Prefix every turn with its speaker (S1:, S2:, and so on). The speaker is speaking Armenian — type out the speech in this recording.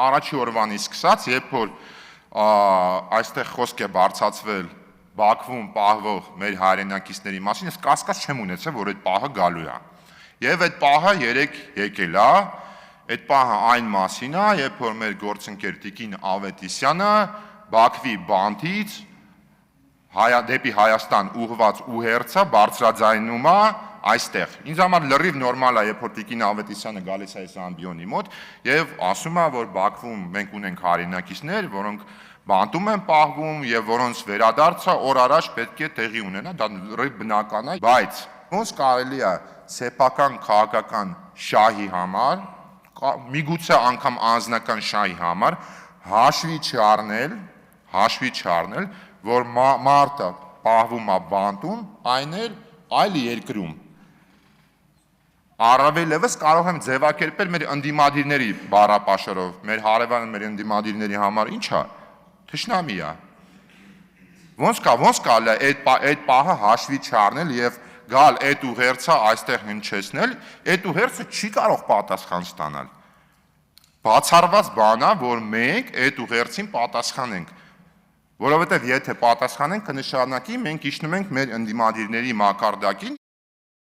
S1: առաջի օրվանից սկսած, երբ որ այստեղ խոսք է բարձրացվել Բաքվում պահվող մեր հայրենակիցների մասին, ես կասկած չեմ ունեցել, որ այդ պահը գալու է։ Եվ այդ պահը երեք եկել է, այդ պահը այն մասին է, երբ որ մեր գործընկեր Տիկին Ավետիսյանը Բաքվի բանտից դեպի Հայաստան ուղղված ուղերձը բարձրաձայնում է այստեղ։ Ինձ համար լրիվ նորմալ է, երբ որ Տիկին Ավետիսյանը գալիս է այս ամբիոնի մոտ եւ ասում է, որ Բաքվում մենք ունենք հայրենակիցներ, որոնք բանտում են պահվում եւ որոնց վերադարձը օր առաջ պետք է տեղի ունենա, դա լրիվ բնական է, բայց ոնց կարելի է սեփական քաղաքական շահի համար, միգուցե անգամ անձնական շահի համար հաշվի չառնել, որ մարդը պահվում է բանտում, այն էլ այլ երկրում։ Առավել եւս կարող եմ ձևակերպել մեր ընդդիմադիրների բառապաշարով, մեր հարևան մեր ընդդիմադիրների համար ի՞նչ է, թշնամի է։ Ոնց կարելի է այդ պահը հաշվի չառնել եւ գալ այդ ուղերձը այստեղ հնչեցնել, այդ ուղերձը չի կարող պատասխան ստանալ։ Բացառված բան է, որ մենք այդ ուղերձին պատասխանենք, որովհետեւ եթե պատասխանենք, կնշանակի մենք իջնում ենք մեր ընդդիմադիրների մակարդակին